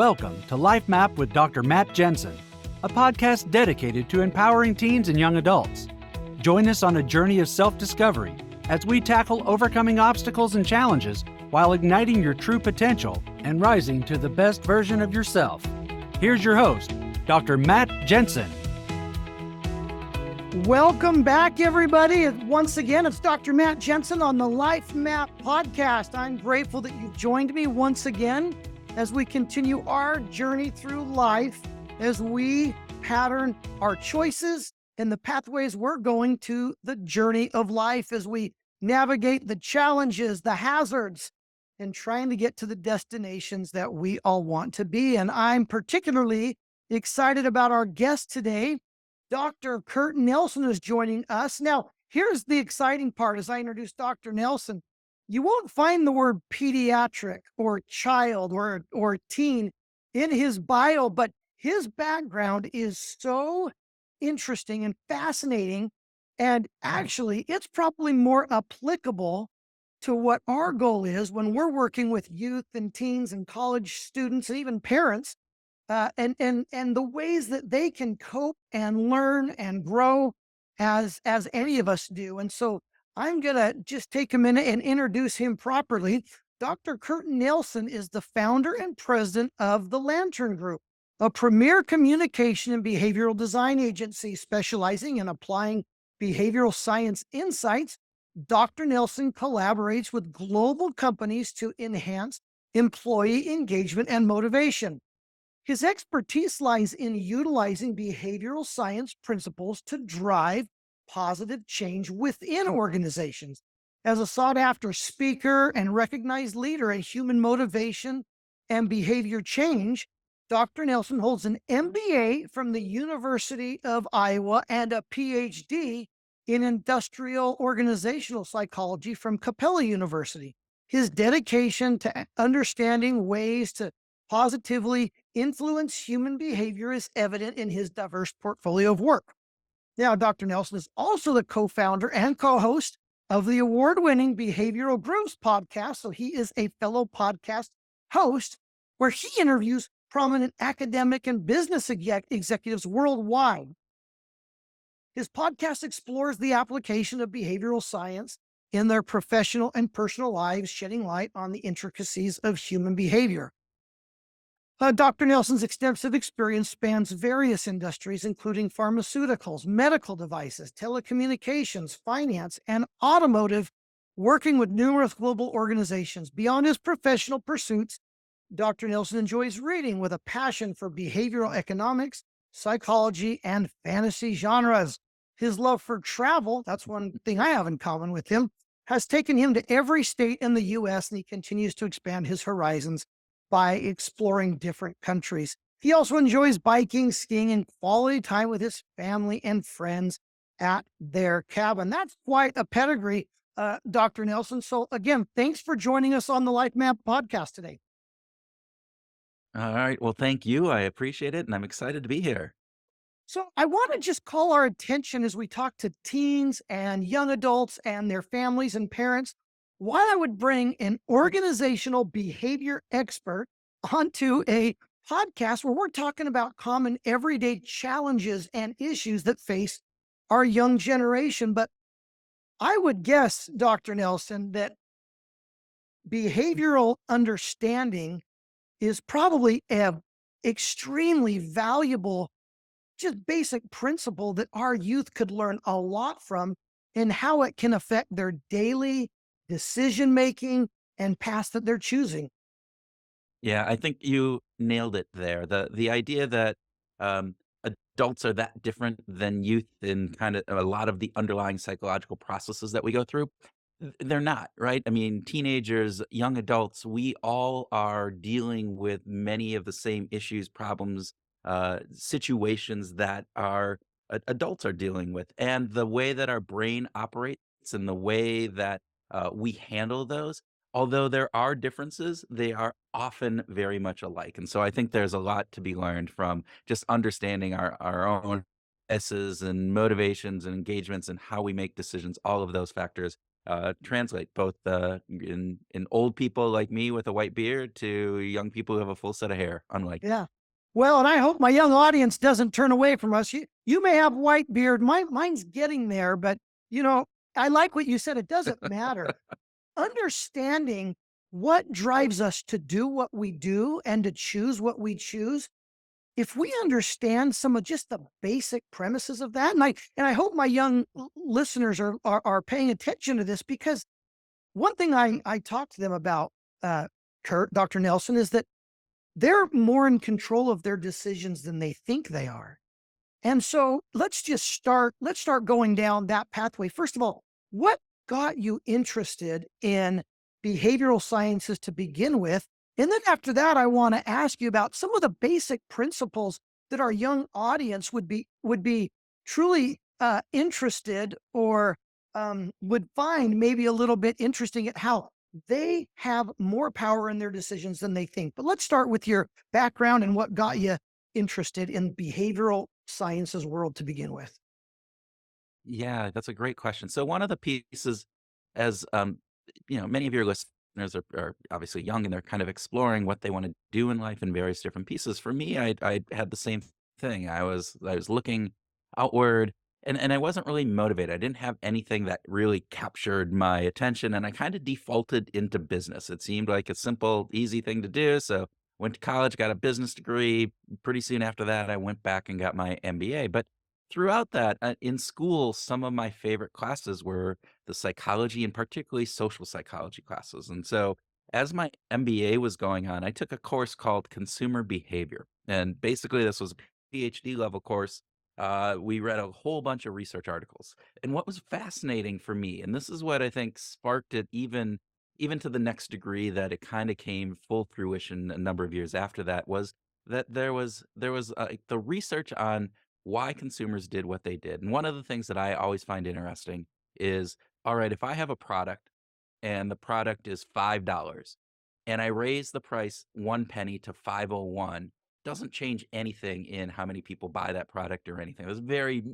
Welcome to Lifemap with Dr. Matt Jensen, a podcast dedicated to empowering teens and young adults. Join us on a journey of self-discovery as we tackle overcoming obstacles and challenges while igniting your true potential and rising to the best version of yourself. Here's your host, Dr. Matt Jensen. Welcome back, everybody. Once again, it's Dr. Matt Jensen on the Lifemap podcast. I'm grateful that you've joined me once again as we continue our journey through life, as we pattern our choices and the pathways we're going to the journey of life, as we navigate the challenges, the hazards, and trying to get to the destinations that we all want to be. And I'm particularly excited about our guest today. Dr. Kurt Nelson is joining us. Now, here's the exciting part. As I introduce Dr. Nelson, you won't find the word pediatric or child or teen in his bio, but his background is so interesting and fascinating. And actually, it's probably more applicable to what our goal is when we're working with youth and teens and college students and even parents. And the ways that they can cope and learn and grow as any of us do. And so I'm going to just take a minute and introduce him properly. Dr. Kurt Nelson is the founder and president of the Lantern Group, a premier communication and behavioral design agency specializing in applying behavioral science insights. Dr. Nelson collaborates with global companies to enhance employee engagement and motivation. His expertise lies in utilizing behavioral science principles to drive positive change within organizations. As a sought-after speaker and recognized leader in human motivation and behavior change, Dr. Nelson holds an MBA from the University of Iowa and a PhD in industrial organizational psychology from Capella University. His dedication to understanding ways to positively influence human behavior is evident in his diverse portfolio of work. Now, Dr. Nelson is also the co-founder and co-host of the award-winning Behavioral Grooves podcast. So he is a fellow podcast host where he interviews prominent academic and business executives worldwide. His podcast explores the application of behavioral science in their professional and personal lives, shedding light on the intricacies of human behavior. Dr. Nelson's extensive experience spans various industries, including pharmaceuticals, medical devices, telecommunications, finance, and automotive, working with numerous global organizations. Beyond his professional pursuits, Dr. Nelson enjoys reading with a passion for behavioral economics, psychology, and fantasy genres. His love for travel, that's one thing I have in common with him, has taken him to every state in the U.S., and he continues to expand his horizons by exploring different countries. He also enjoys biking, skiing, and quality time with his family and friends at their cabin. That's quite a pedigree, Dr. Nelson. So again, thanks for joining us on the Lifemap podcast today. All right. Well, thank you. I appreciate it. And I'm excited to be here. So I want to just call our attention as we talk to teens and young adults and their families and parents, why I would bring an organizational behavior expert onto a podcast where we're talking about common everyday challenges and issues that face our young generation. But I would guess, Dr. Nelson, that behavioral understanding is probably an extremely valuable, just basic principle that our youth could learn a lot from and how it can affect their daily decision-making and paths that they're choosing. Yeah, I think you nailed it there. The idea that adults are that different than youth in kind of a lot of the underlying psychological processes that we go through, they're not, right? I mean, teenagers, young adults, we all are dealing with many of the same issues, problems, situations that our adults are dealing with. And the way that our brain operates and the way that we handle those, although there are differences, they are often very much alike. And so I think there's a lot to be learned from just understanding our own biases and motivations and engagements and how we make decisions, all of those factors translate both in old people like me with a white beard to young people who have a full set of hair, unlike me. Yeah. Well, and I hope my young audience doesn't turn away from us. You may have white beard. Mine's getting there, but you know, I like what you said. It doesn't matter. Understanding what drives us to do what we do and to choose what we choose. If we understand some of just the basic premises of that, and I hope my young listeners are paying attention to this, because one thing I talk to them about, uh, Kurt, Dr. Nelson, is that they're more in control of their decisions than they think they are. And so let's start going down that pathway. First of all, what got you interested in behavioral sciences to begin with? And then after that, I want to ask you about some of the basic principles that our young audience would be truly interested, or would find maybe a little bit interesting at how they have more power in their decisions than they think. But let's start with your background and what got you interested in behavioral sciences world to begin with. Yeah, that's a great question. So one of the pieces, as many of your listeners are obviously young and they're kind of exploring what they want to do in life in various different pieces. For me, I had the same thing. I was looking outward, and I wasn't really motivated. I didn't have anything that really captured my attention, and I kind of defaulted into business. It seemed like a simple, easy thing to do. So went to college, got a business degree. Pretty soon after that, I went back and got my MBA. But throughout that, in school, some of my favorite classes were the psychology and particularly social psychology classes. And so, as my MBA was going on, I took a course called consumer behavior. And basically, this was a PhD level course. We read a whole bunch of research articles. And what was fascinating for me, and this is what I think sparked it even to the next degree that it kind of came full fruition a number of years after that, was that there was the research on why consumers did what they did. And one of the things that I always find interesting is, all right, if I have a product and the product is $5 and I raise the price 1 penny to 501, doesn't change anything in how many people buy that product or anything. It's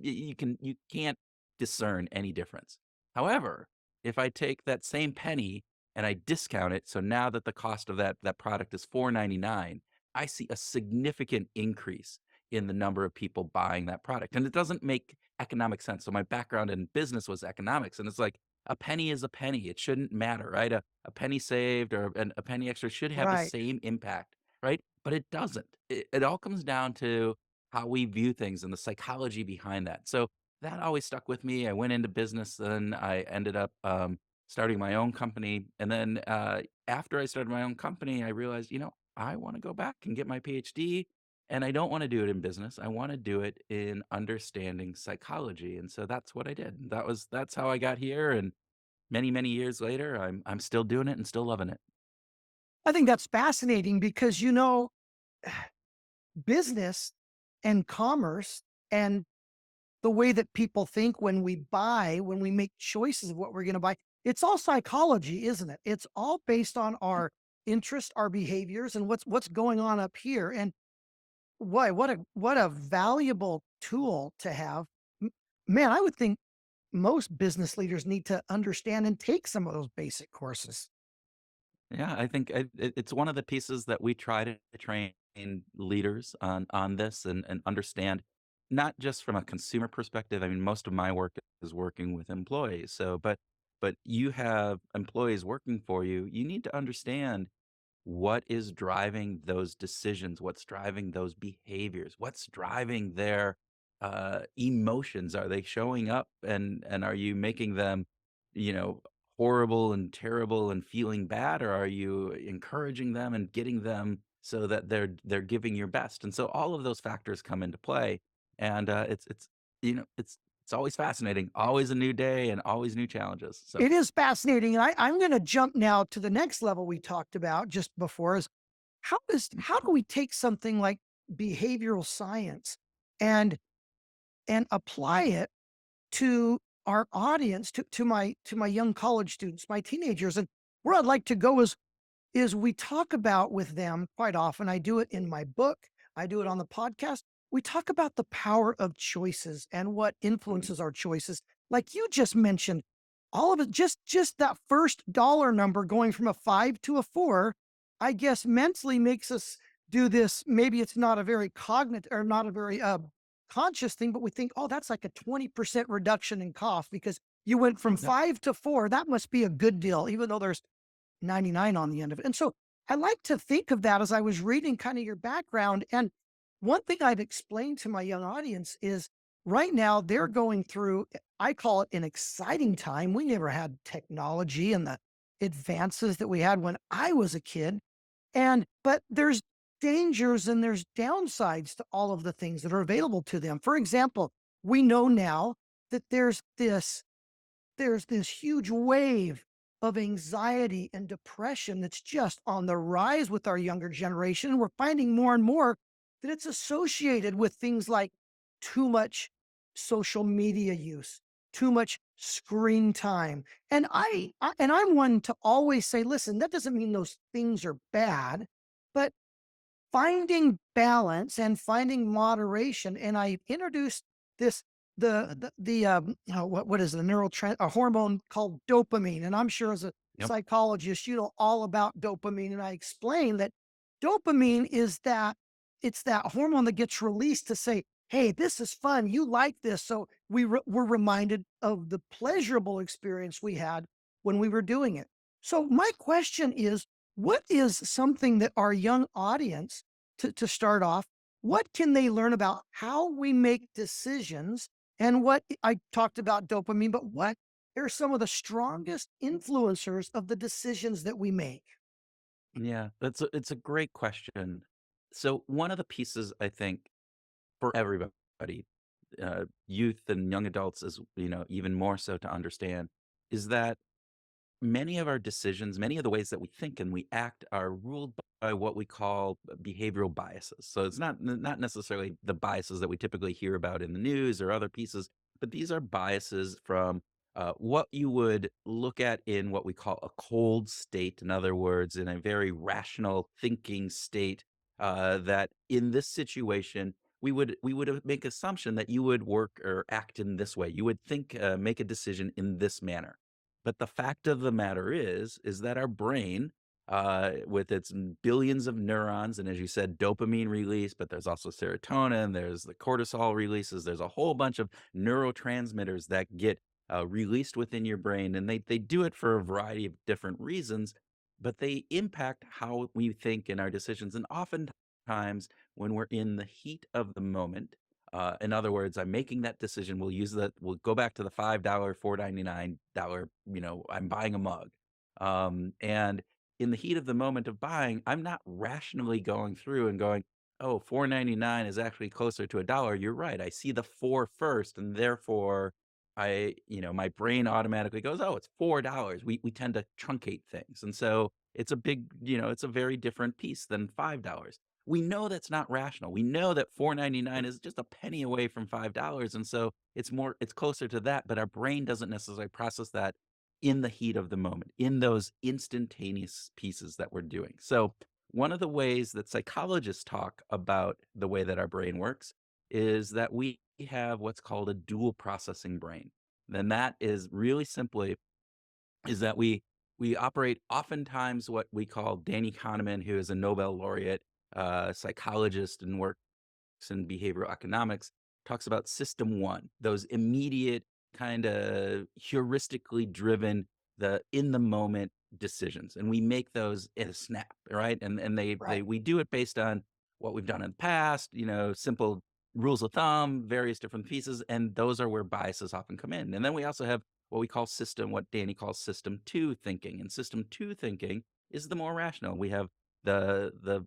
you can't discern any difference. However, if I take that same penny and I discount it, so now that the cost of that product is 4.99, I see a significant increase in the number of people buying that product. And it doesn't make economic sense. So my background in business was economics. And it's like a penny is a penny. It shouldn't matter, right? A penny saved or a penny extra should have the Right. same impact, right? But it doesn't. It all comes down to how we view things and the psychology behind that. So that always stuck with me. I went into business, then I ended up starting my own company. And then after I started my own company, I realized, I want to go back and get my PhD, and I don't wanna do it in business, I wanna do it in understanding psychology, and so that's what I did. That's how I got here, and many, many years later, I'm still doing it and still loving it. I think that's fascinating because, business and commerce and the way that people think when we buy, when we make choices of what we're going to buy, it's all psychology, isn't it? It's all based on our interest, our behaviors, and what's going on up here. And why, what a valuable tool to have. M- Man, I would think most business leaders need to understand and take some of those basic courses. Yeah, I think it's one of the pieces that we try to train leaders on this and understand, not just from a consumer perspective. I mean, most of my work is working with employees. So, but you have employees working for you. You need to understand what is driving those decisions, what's driving those behaviors, what's driving their emotions. Are they showing up, and are you making them you know horrible and terrible and feeling bad, or are you encouraging them and getting them so that they're giving your best? And so all of those factors come into play, and it's it's always fascinating, always a new day and always new challenges. So It is fascinating. And I'm going to jump now to the next level we talked about just before, is how do we take something like behavioral science and apply it to our audience, to my young college students, my teenagers. And where I'd like to go is we talk about with them quite often. I do it in my book, I do it on the podcast. We talk about the power of choices and what influences our choices. Like you just mentioned, all of it, just that first dollar number going from a 5 to a 4, I guess mentally makes us do this. Maybe it's not a very cognitive or not a very conscious thing, but we think, oh, that's like a 20% reduction in cost because you went from Yep. 5 to 4. That must be a good deal, even though there's 99 on the end of it. And so I like to think of that as I was reading kind of your background. And one thing I've explained to my young audience is right now they're going through, I call it an exciting time. We never had technology and the advances that we had when I was a kid. But there's dangers and there's downsides to all of the things that are available to them. For example, we know now that there's this huge wave of anxiety and depression that's just on the rise with our younger generation. And we're finding more and more that it's associated with things like too much social media use, too much screen time. And I'm one to always say, listen, that doesn't mean those things are bad, but finding balance and finding moderation. And I introduced this what is the a hormone called dopamine. And I'm sure as a Yep. psychologist, you know all about dopamine. And I explain that dopamine is that it's that hormone that gets released to say, hey, this is fun. You like this. So we're reminded of the pleasurable experience we had when we were doing it. So my question is, what is something that our young audience, to start off, what can they learn about how we make decisions? And what I talked about dopamine, but what are some of the strongest influencers of the decisions that we make? Yeah, it's a great question. So one of the pieces I think for everybody, youth and young adults, is even more so to understand, is that many of our decisions, many of the ways that we think and we act are ruled by what we call behavioral biases. So it's not necessarily the biases that we typically hear about in the news or other pieces, but these are biases from what you would look at in what we call a cold state. In other words, in a very rational thinking state, that in this situation we would make assumption that you would work or act in this way. You would think, make a decision in this manner. But the fact of the matter is that our brain, with its billions of neurons, and as you said, dopamine release, but there's also serotonin, there's the cortisol releases, there's a whole bunch of neurotransmitters that get released within your brain, and they do it for a variety of different reasons, but they impact how we think in our decisions. And oftentimes, when we're in the heat of the moment, in other words, I'm making that decision. We'll go back to the $5, $4.99, I'm buying a mug. And in the heat of the moment of buying, I'm not rationally going through and going, oh, 4.99 is actually closer to a dollar. You're right. I see the four first, and therefore my brain automatically goes, oh, it's $4. We tend to truncate things. And so it's a very different piece than $5. We know that's not rational. We know that 4.99 is just a penny away from $5, and so it's closer to that, but our brain doesn't necessarily process that in the heat of the moment, in those instantaneous pieces that we're doing. So, one of the ways that psychologists talk about the way that our brain works is that we have what's called a dual processing brain. Then that is really simply is that we operate oftentimes what we call Danny Kahneman, who is a Nobel laureate psychologist and works in behavioral economics, talks about system one, those immediate kind of heuristically driven, the in the moment decisions, and we make those in a snap, right? And they Right. we do it based on what we've done in the past, simple rules of thumb, various different pieces, and those are where biases often come in. And then we also have what Danny calls system two thinking. And system two thinking is the more rational. We have the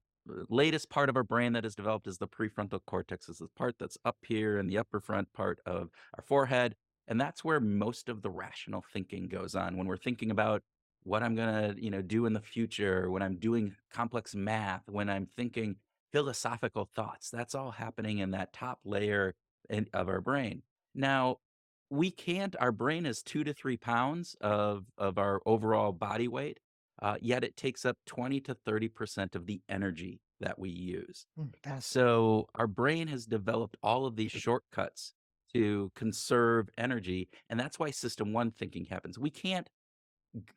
latest part of our brain that is developed is the prefrontal cortex. Is the part that's up here in the upper front part of our forehead, and that's where most of the rational thinking goes on when we're thinking about what I'm gonna, do in the future, when I'm doing complex math, when I'm thinking philosophical thoughts. That's all happening in that top layer of our brain. Now, our brain is 2 to 3 pounds of our overall body weight, yet it takes up 20 to 30% of the energy that we use. Fascinating. So our brain has developed all of these shortcuts to conserve energy. And that's why system one thinking happens. We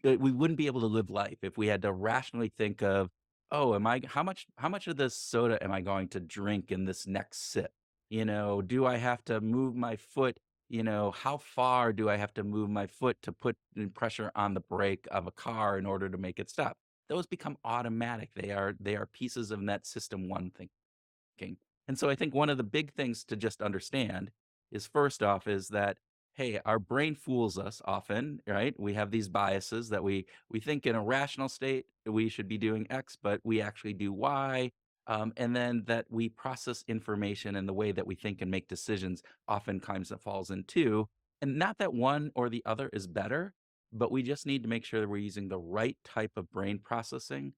wouldn't be able to live life if we had to rationally think of, oh, how much of this soda am I going to drink in this next sip? Do I have to move my foot? How far do I have to move my foot to put pressure on the brake of a car in order to make it stop? Those become automatic. They are pieces of that system one thinking. And so I think one of the big things to just understand is, first off, is that, hey, our brain fools us often, right? We have these biases that we think in a rational state we should be doing X, but we actually do Y. And then that we process information and the way that we think and make decisions oftentimes that falls into. And not that one or the other is better, but we just need to make sure that we're using the right type of brain processing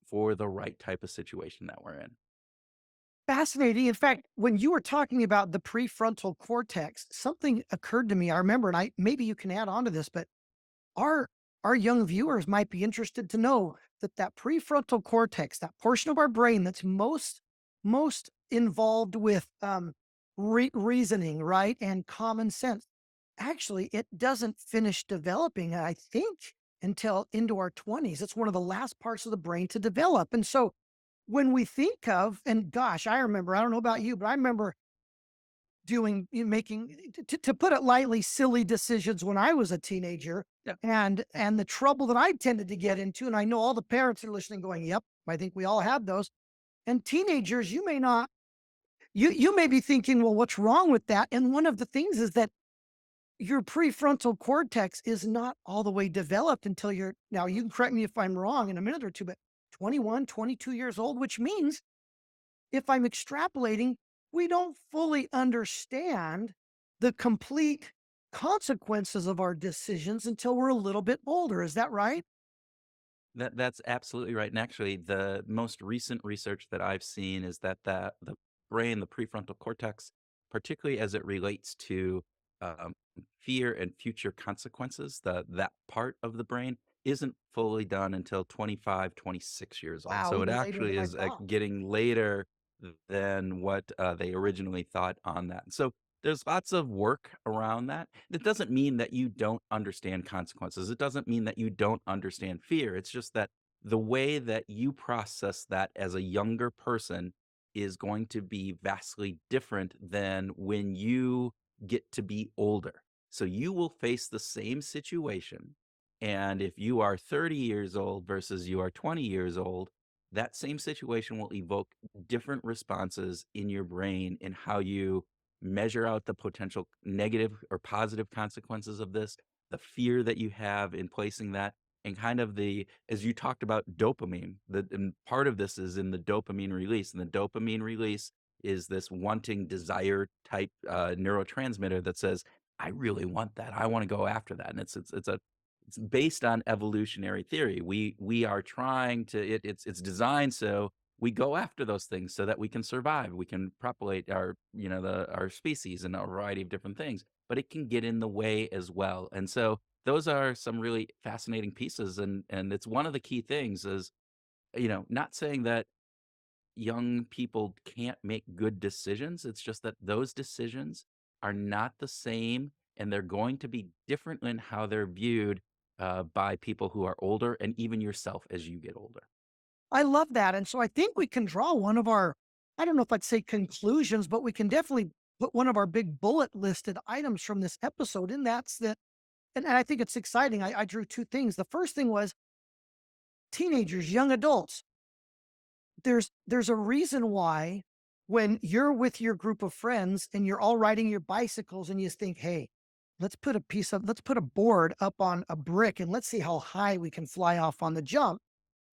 for the right type of situation that we're in. Fascinating. In fact, when you were talking about the prefrontal cortex, something occurred to me. I remember, and I maybe you can add on to this, but our our young viewers might be interested to know that that prefrontal cortex, that portion of our brain that's most involved with reasoning, right, and common sense, actually, it doesn't finish developing, I think, until into our 20s. It's one of the last parts of the brain to develop. And so when we think of, and gosh, I remember, I don't know about you, but I remember making, to put it lightly, silly decisions when I was a teenager, Yeah. and the trouble that I tended to get into. And I know all the parents are listening going, yep, I think we all have those. And teenagers, you may not, you may be thinking, well, what's wrong with that? And one of the things is that your prefrontal cortex is not all the way developed until you're, now you can correct me if I'm wrong in a minute or two, but 21, 22 years old, which means if I'm extrapolating, we don't fully understand the complete consequences of our decisions until we're a little bit older. Is that right? That's absolutely right. And actually, the most recent research that I've seen is that the brain, the prefrontal cortex, particularly as it relates to um, fear and future consequences, that part of the brain isn't fully done until 25, 26 years old. Wow, So it even later actually than I is thought. getting later than what they originally thought on that. So there's lots of work around that. That doesn't mean that you don't understand consequences. It doesn't mean that you don't understand fear. It's just that the way that you process that as a younger person is going to be vastly different than when you get to be older. So you will face the same situation. And if you are 30 years old versus you are 20 years old, that same situation will evoke different responses in your brain in how you measure out the potential negative or positive consequences of this, the fear that you have in placing that, and kind of as you talked about dopamine, and part of this is in the dopamine release. And the dopamine release is this wanting desire type neurotransmitter that says, I really want that. I want to go after that. And it's based on evolutionary theory. We are trying to it's designed so we go after those things so that we can survive. We can populate our species and a variety of different things, but it can get in the way as well. And so those are some really fascinating pieces. And it's one of the key things is, not saying that young people can't make good decisions. It's just that those decisions are not the same and they're going to be different in how they're viewed by people who are older and even yourself as you get older. I love that. And so I think we can draw one of our, I don't know if I'd say conclusions, but we can definitely put one of our big bullet listed items from this episode. And that's that. And I think it's exciting. I drew two things. The first thing was teenagers, young adults. There's a reason why when you're with your group of friends and you're all riding your bicycles and you think, hey, let's put a board up on a brick and let's see how high we can fly off on the jump,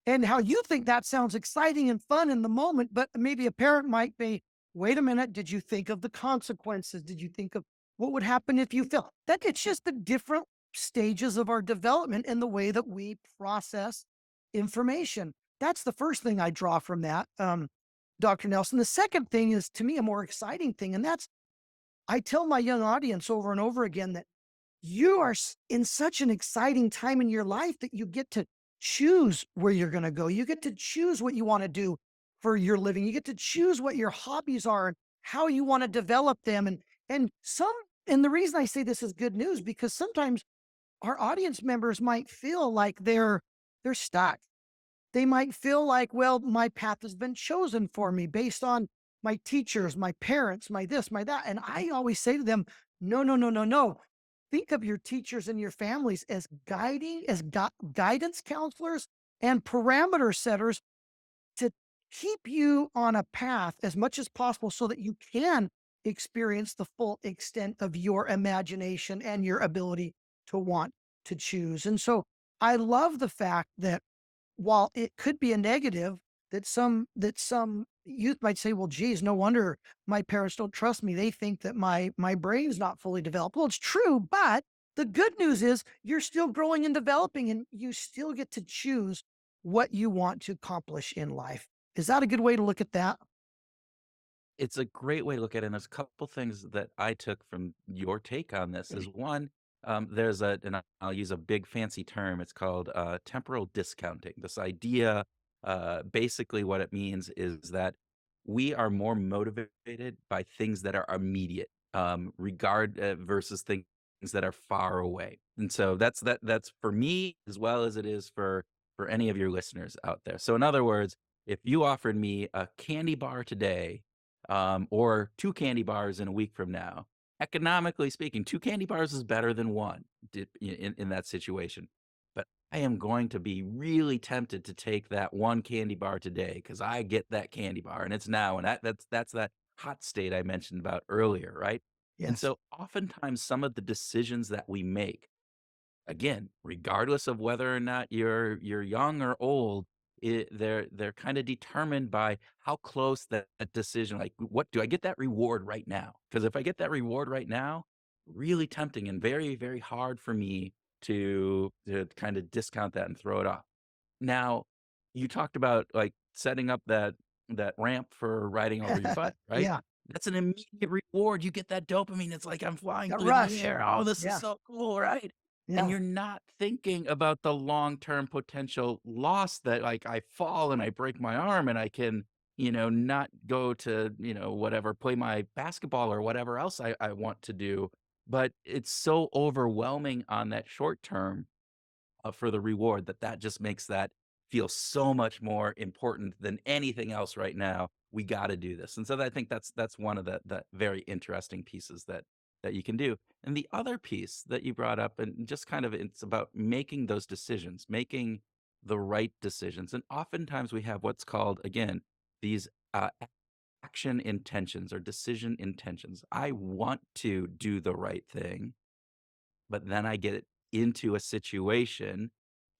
and how you think that sounds exciting and fun in the moment, but maybe a parent might be, wait a minute, did you think of the consequences? Did you think of what would happen if you fail? That it's just the different stages of our development and the way that we process information. That's the first thing I draw from that, Dr. Nelson. The second thing is, to me, a more exciting thing, and that's I tell my young audience over and over again that you are in such an exciting time in your life that you get to choose where you're going to go. You get to choose what you want to do for your living. You get to choose what your hobbies are and how you want to develop them. And some And the reason I say this is good news, because sometimes our audience members might feel like they're stuck. They might feel like, well, my path has been chosen for me based on my teachers, my parents, my this, my that. And I always say to them, no, no, no, no, no. Think of your teachers and your families as guidance counselors and parameter setters to keep you on a path as much as possible so that you can experience the full extent of your imagination and your ability to want to choose. And so I love the fact that while it could be a negative, that some youth might say, well, geez, no wonder my parents don't trust me. They think that my brain's not fully developed. Well, it's true, but the good news is you're still growing and developing, and you still get to choose what you want to accomplish in life. Is that a good way to look at that? It's a great way to look at it, and there's a couple things that I took from your take on this is one, there's a and I'll use a big fancy term, it's called, temporal discounting. This idea, basically what it means is that we are more motivated by things that are immediate, versus things that are far away. And so that's for me as well as it is for any of your listeners out there. So in other words, if you offered me a candy bar today or 2 candy bars in a week from now. Economically speaking, 2 candy bars is better than 1 in that situation. But I am going to be really tempted to take that 1 candy bar today because I get that candy bar and it's now, and that's that hot state I mentioned about earlier, right? And Yes. so oftentimes some of the decisions that we make, again, regardless of whether or not you're young or old, they're kind of determined by how close that decision. Like, what do I get that reward right now? Because if I get that reward right now, really tempting and very very hard for me to kind of discount that and throw it off. Now, you talked about like setting up that ramp for riding over your butt, right? Yeah. That's an immediate reward. You get that dopamine. It's like I'm flying That through the rush. air. Oh, this is Yeah. so cool, right? And Yeah. you're not thinking about the long-term potential loss that like I fall and I break my arm and I can, not go to, whatever, play my basketball or whatever else I want to do. But it's so overwhelming on that short term for the reward that just makes that feel so much more important than anything else right now. We got to do this, and so I think that's one of the very interesting pieces that you can do. And the other piece that you brought up, and just kind of it's about making those decisions, making the right decisions, and oftentimes we have what's called again these action intentions or decision intentions. I want to do the right thing, but then I get into a situation,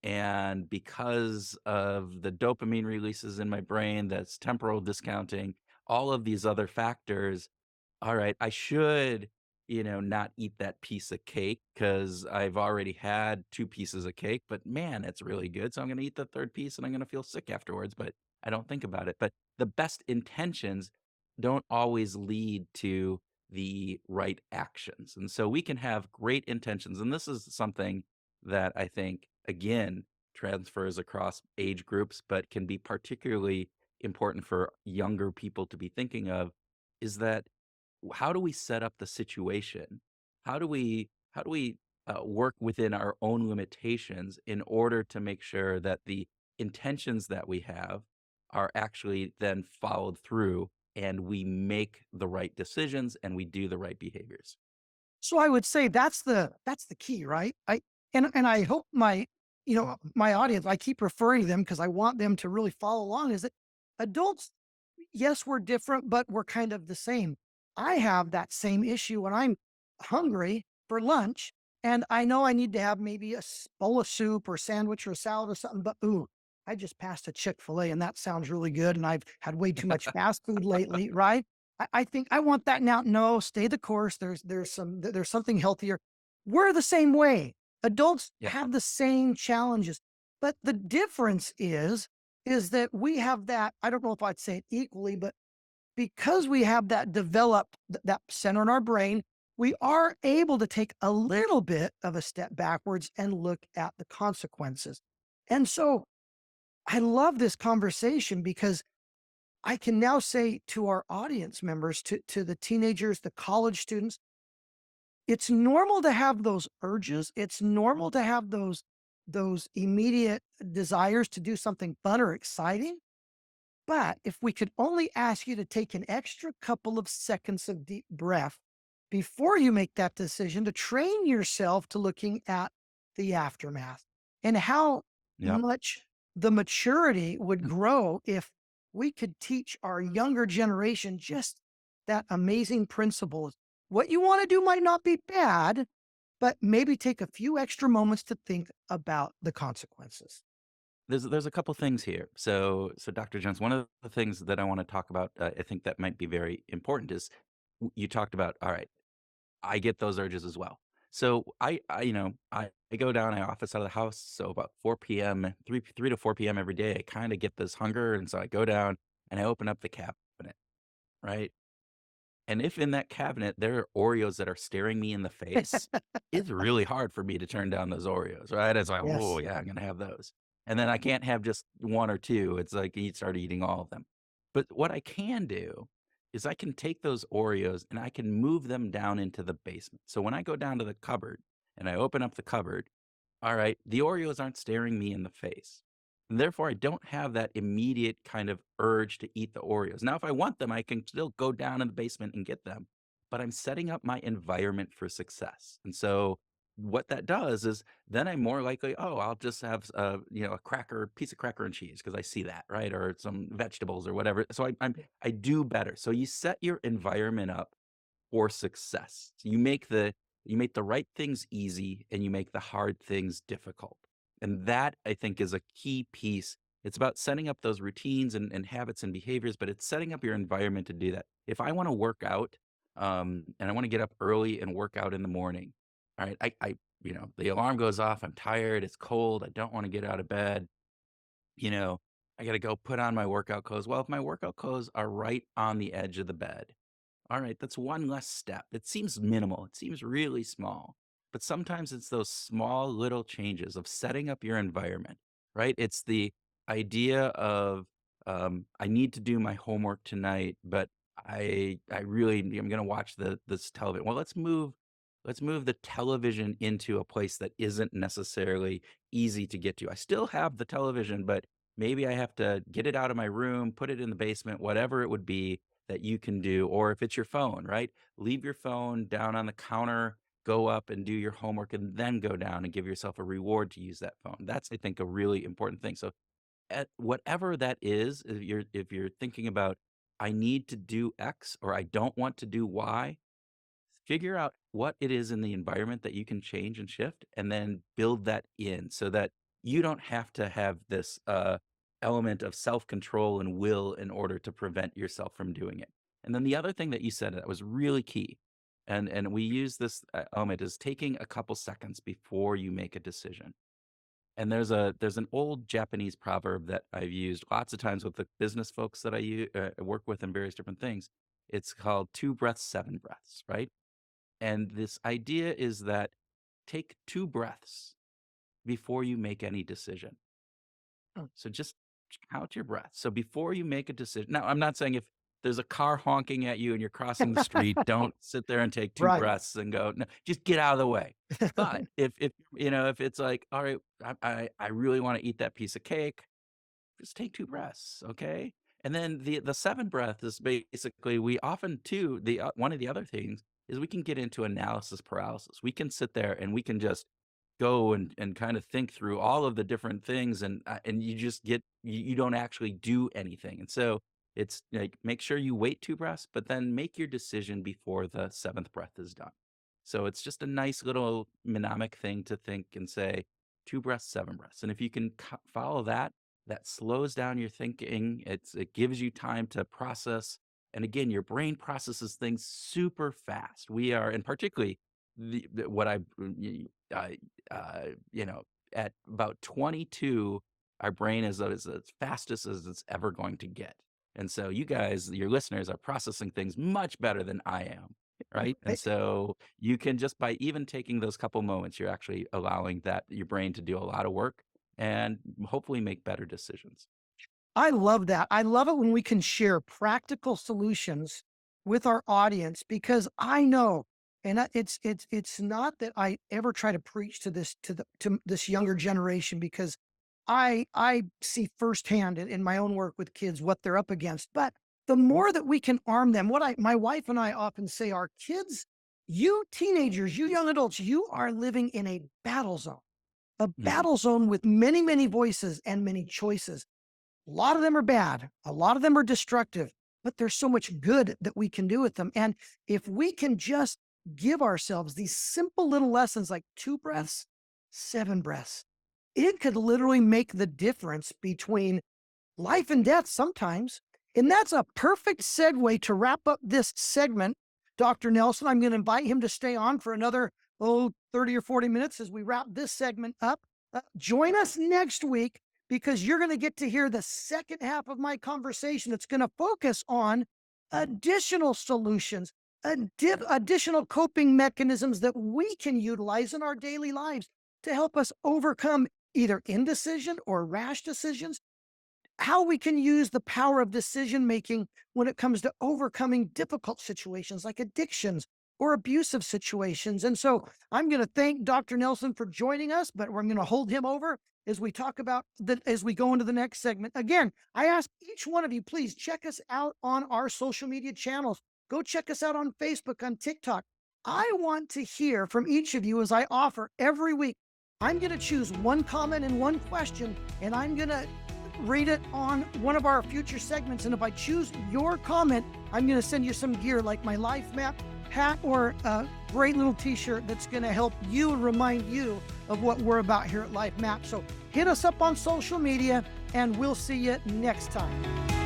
and because of the dopamine releases in my brain, that's temporal discounting, all of these other factors, all right, I should, not eat that piece of cake because I've already had 2 pieces of cake, but man, it's really good. So I'm going to eat the third piece and I'm going to feel sick afterwards, but I don't think about it. But the best intentions don't always lead to the right actions. And so we can have great intentions. And this is something that I think, again, transfers across age groups, but can be particularly important for younger people to be thinking of is that how do we set up the situation? How do we work within our own limitations in order to make sure that the intentions that we have are actually then followed through and we make the right decisions and we do the right behaviors? So I would say that's the key, right? And I hope my audience, I keep referring to them because I want them to really follow along, is that adults, yes, we're different, but we're kind of the same. I have that same issue when I'm hungry for lunch and I know I need to have maybe bowl of soup or sandwich or salad or something, but ooh, I just passed a Chick-fil-A and that sounds really good. And I've had way too much fast food lately, right? I think I want that now. No, stay the course. There's something healthier. We're the same way. Adults Yeah. have the same challenges, but the difference is that we have that. I don't know if I'd say it equally, but because we have that developed that center in our brain, we are able to take a little bit of a step backwards and look at the consequences. And so I love this conversation because I can now say to our audience members, to the teenagers, the college students, it's normal to have those urges. It's normal to have those immediate desires to do something fun or exciting. But if we could only ask you to take an extra couple of seconds of deep breath before you make that decision to train yourself to looking at the aftermath and how Yep. much the maturity would grow if we could teach our younger generation just that amazing principle. What you want to do might not be bad, but maybe take a few extra moments to think about the consequences. There's a couple things here. So Dr. Jones, one of the things that I want to talk about, I think that might be very important is you talked about, all right, I get those urges as well. So I go down, I office out of the house. So about 4 p.m., 3 to 4 p.m. every day, I kind of get this hunger. And so I go down and I open up the cabinet, right? And if in that cabinet there are Oreos that are staring me in the face, it's really hard for me to turn down those Oreos, right? It's like, oh Yes. yeah, I'm gonna have those. And then I can't have just one or two. It's like you start eating all of them. But what I can do is I can take those Oreos and I can move them down into the basement. So when I go down to the cupboard and I open up the cupboard, all right, the Oreos aren't staring me in the face. And therefore, I don't have that immediate kind of urge to eat the Oreos. Now, if I want them, I can still go down in the basement and get them, but I'm setting up my environment for success. And so, what that does is then I'm more likely, oh, I'll just have a cracker, piece of cracker and cheese because I see that, right? Or some vegetables or whatever. So I do better. So you set your environment up for success. So you make the right things easy and you make the hard things difficult. And that I think is a key piece. It's about setting up those routines and habits and behaviors, but it's setting up your environment to do that. If I want to work out, and I want to get up early and work out in the morning, all right, the alarm goes off. I'm tired. It's cold. I don't want to get out of bed. You know, I got to go put on my workout clothes. Well, if my workout clothes are right on the edge of the bed, all right, that's one less step. It seems minimal. It seems really small. But sometimes it's those small little changes of setting up your environment, right? It's the idea of I need to do my homework tonight, but I really I'm going to watch this television. Well, let's move the television into a place that isn't necessarily easy to get to. I still have the television, but maybe I have to get it out of my room, put it in the basement, whatever it would be that you can do. Or if it's your phone, right? Leave your phone down on the counter, go up and do your homework, and then go down and give yourself a reward to use that phone. That's, I think, a really important thing. So, at whatever that is, if you're thinking about, I need to do X or I don't want to do Y, figure out what it is in the environment that you can change and shift, and then build that in so that you don't have to have this element of self control and will in order to prevent yourself from doing it. And then the other thing that you said that was really key, and we use this element is taking a couple seconds before you make a decision. And there's an old Japanese proverb that I've used lots of times with the business folks that work with in various different things. It's called two breaths, seven breaths, right? And this idea is that take two breaths before you make any decision. Mm. So just count your breath. So before you make a decision, now I'm not saying if there's a car honking at you and you're crossing the street, don't sit there and take two Right. breaths and go, no, just get out of the way. But if it's like, all right, I really want to eat that piece of cake, just take two breaths, okay? And then the seven breath is basically we often too the one of the other things is we can get into analysis paralysis. We can sit there and we can just go and kind of think through all of the different things and you just you don't actually do anything. And so it's like make sure you wait two breaths, but then make your decision before the seventh breath is done. So it's just a nice little mnemonic thing to think and say two breaths, seven breaths. And if you can follow that, that slows down your thinking. It gives you time to process. And again, your brain processes things super fast. We are, and particularly what I, at about 22, our brain is as fastest as it's ever going to get. And so you guys, your listeners, are processing things much better than I am. Right. And so you can just by even taking those couple moments, you're actually allowing that your brain to do a lot of work and hopefully make better decisions. I love that. I love it when we can share practical solutions with our audience because I know And it's not that I ever try to preach to to this younger generation, because I see firsthand in my own work with kids what they're up against. But the more that we can arm them, my wife and I often say, our kids, you teenagers, you young adults, you are living in a Mhm. battle zone with many, many voices and many choices. A lot of them are bad. A lot of them are destructive, but there's so much good that we can do with them. And if we can just give ourselves these simple little lessons like 2 breaths, 7 breaths, it could literally make the difference between life and death sometimes. And that's a perfect segue to wrap up this segment. Dr. Nelson, I'm going to invite him to stay on for another, 30 or 40 minutes as we wrap this segment up. Join us next week, because you're going to get to hear the second half of my conversation. It's going to focus on additional solutions, additional coping mechanisms that we can utilize in our daily lives to help us overcome either indecision or rash decisions, how we can use the power of decision making when it comes to overcoming difficult situations like addictions or abusive situations. And so I'm going to thank Dr. Nelson for joining us, but we're going to hold him over as we talk about as we go into the next segment. Again, I ask each one of you, please check us out on our social media channels. Go check us out on Facebook, on TikTok. I want to hear from each of you as I offer every week. I'm going to choose one comment and one question, and I'm going to read it on one of our future segments. And if I choose your comment, I'm going to send you some gear like my Lifemap hat or a great little t-shirt that's going to help you and remind you of what we're about here at Lifemap. So hit us up on social media, and we'll see you next time.